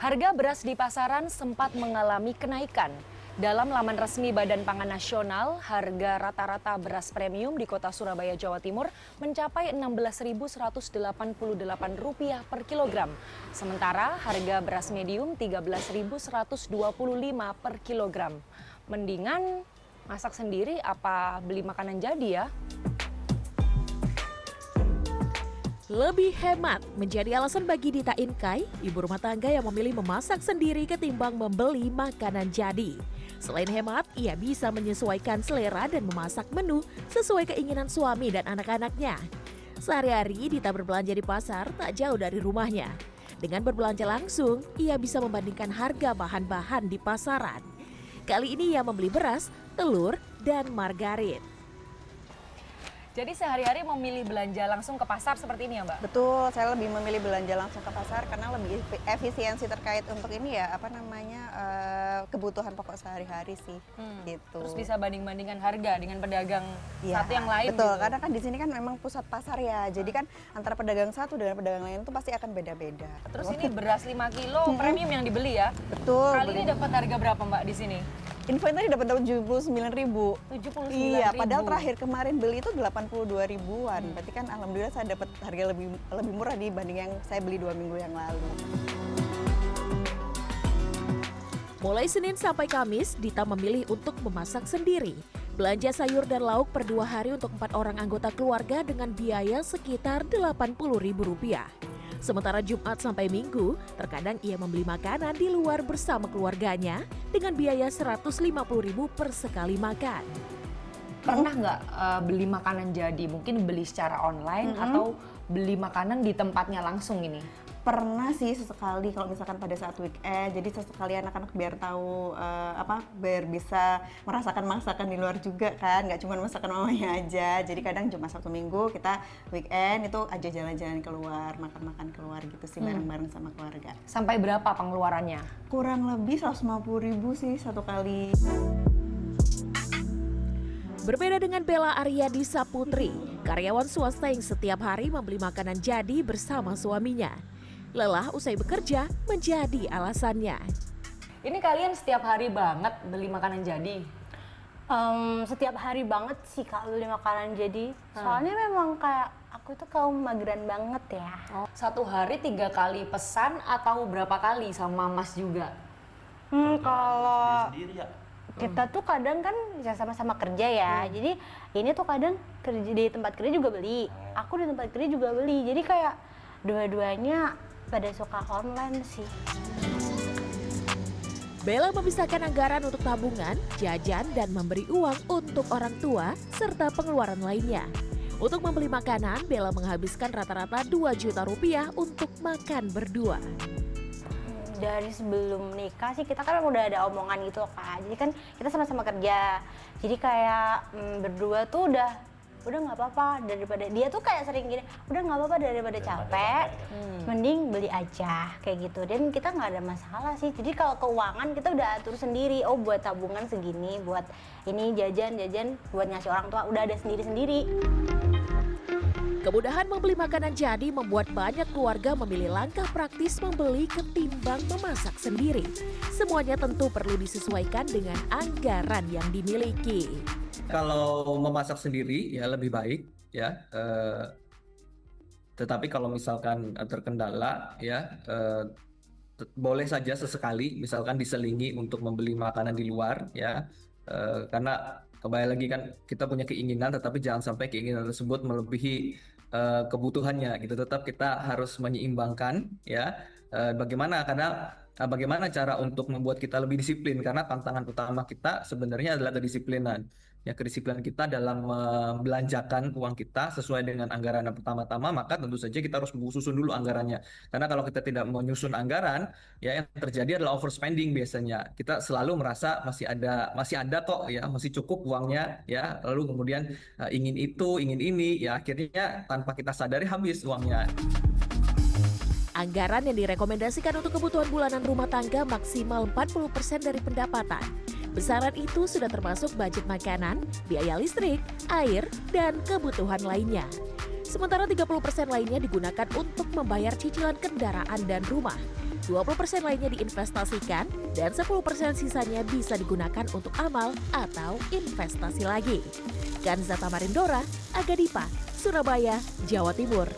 Harga beras di pasaran sempat mengalami kenaikan. Dalam laman resmi Badan Pangan Nasional, harga rata-rata beras premium di kota Surabaya, Jawa Timur mencapai Rp16.188 per kilogram. Sementara harga beras medium Rp13.125 per kilogram. Mendingan masak sendiri apa beli makanan jadi ya? Lebih hemat menjadi alasan bagi Dita Inkai, ibu rumah tangga yang memilih memasak sendiri ketimbang membeli makanan jadi. Selain hemat, ia bisa menyesuaikan selera dan memasak menu sesuai keinginan suami dan anak-anaknya. Sehari-hari Dita berbelanja di pasar tak jauh dari rumahnya. Dengan berbelanja langsung, ia bisa membandingkan harga bahan-bahan di pasaran. Kali ini ia membeli beras, telur, dan margarin. Jadi sehari-hari memilih belanja langsung ke pasar seperti ini ya Mbak? Betul, saya lebih memilih belanja langsung ke pasar karena lebih efisiensi terkait untuk ini ya, kebutuhan pokok sehari-hari sih, gitu. Terus bisa banding-bandingkan harga dengan pedagang ya, satu yang lain. Betul, gitu. karena kan di sini kan memang pusat pasar ya, jadi kan antara pedagang satu dengan pedagang lain itu pasti akan beda-beda. Terus ini beras 5 kilo premium yang dibeli ya? Betul. Kali ini dapat harga berapa Mbak di sini? Info tadi dapat 79.000. 79.000. Iya, padahal terakhir kemarin beli itu 82 ribuan. Berarti kan alhamdulillah saya dapat harga lebih murah dibanding yang saya beli 2 minggu yang lalu. Mulai Senin sampai Kamis, Dita memilih untuk memasak sendiri. Belanja sayur dan lauk per 2 hari untuk 4 orang anggota keluarga dengan biaya sekitar Rp80.000. Sementara Jumat sampai Minggu, terkadang ia membeli makanan di luar bersama keluarganya dengan biaya Rp150.000 per sekali makan. Pernah nggak beli makanan jadi? Mungkin beli secara online atau beli makanan di tempatnya langsung ini? Pernah sih sesekali kalau misalkan pada saat weekend, jadi sesekali anak-anak biar tahu biar bisa merasakan masakan di luar juga kan, nggak cuma masakan mamanya aja. Jadi kadang Jumat Sabtu Minggu kita weekend itu aja jalan-jalan keluar, makan-makan keluar gitu sih bareng-bareng sama keluarga. Sampai berapa pengeluarannya? Kurang lebih 150.000 sih satu kali. Berbeda dengan Bella Aryadi Saputri, karyawan swasta yang setiap hari membeli makanan jadi bersama suaminya. Lelah usai bekerja menjadi alasannya. Ini kalian setiap hari banget beli makanan jadi? Setiap hari banget sih Kak beli makanan jadi. Soalnya memang kayak aku tuh kaum mageran banget ya. Oh, satu hari 3 kali pesan atau berapa kali sama Mas juga? Kalau kita tuh kadang kan bisa sama-sama kerja ya. Jadi ini tuh kadang kerja di tempat kerja juga beli. Aku di tempat kerja juga beli. Jadi kayak dua-duanya pada suka online sih. Bella memisahkan anggaran untuk tabungan, jajan, dan memberi uang untuk orang tua, serta pengeluaran lainnya. Untuk membeli makanan, Bella menghabiskan rata-rata Rp2 juta untuk makan berdua. Dari sebelum nikah sih kita kan udah ada omongan gitu Kak. Jadi kan kita sama-sama kerja. Jadi kayak berdua tuh udah nggak apa-apa, daripada dia tuh kayak sering gini, udah nggak apa-apa daripada capek, mending beli aja kayak gitu. Dan kita nggak ada masalah sih. Jadi kalau keuangan kita udah atur sendiri. Oh buat tabungan segini, buat ini jajan buat ngasih orang tua udah ada sendiri-sendiri. Kemudahan membeli makanan jadi membuat banyak keluarga memilih langkah praktis membeli ketimbang memasak sendiri. Semuanya tentu perlu disesuaikan dengan anggaran yang dimiliki. Kalau memasak sendiri ya lebih baik ya. Tetapi kalau misalkan terkendala ya boleh saja sesekali misalkan diselingi untuk membeli makanan di luar ya. Karena kembali lagi kan kita punya keinginan, tetapi jangan sampai keinginan tersebut melebihi kebutuhannya gitu. Tetap kita harus menyeimbangkan ya. Bagaimana cara untuk membuat kita lebih disiplin, karena tantangan utama kita sebenarnya adalah kedisiplinan. Ya, kedisiplinan kita dalam membelanjakan uang kita sesuai dengan anggaran yang pertama-tama, maka tentu saja kita harus susun dulu anggarannya. Karena kalau kita tidak menyusun anggaran, ya yang terjadi adalah overspending biasanya. Kita selalu merasa masih ada kok ya, masih cukup uangnya ya. Lalu kemudian ingin itu, ingin ini, ya akhirnya tanpa kita sadari habis uangnya. Anggaran yang direkomendasikan untuk kebutuhan bulanan rumah tangga maksimal 40% dari pendapatan. Besaran itu sudah termasuk budget makanan, biaya listrik, air, dan kebutuhan lainnya. Sementara 30% lainnya digunakan untuk membayar cicilan kendaraan dan rumah. 20% lainnya diinvestasikan, dan 10% sisanya bisa digunakan untuk amal atau investasi lagi. Kanza Tamarindora, Aga Dipa, Surabaya, Jawa Timur.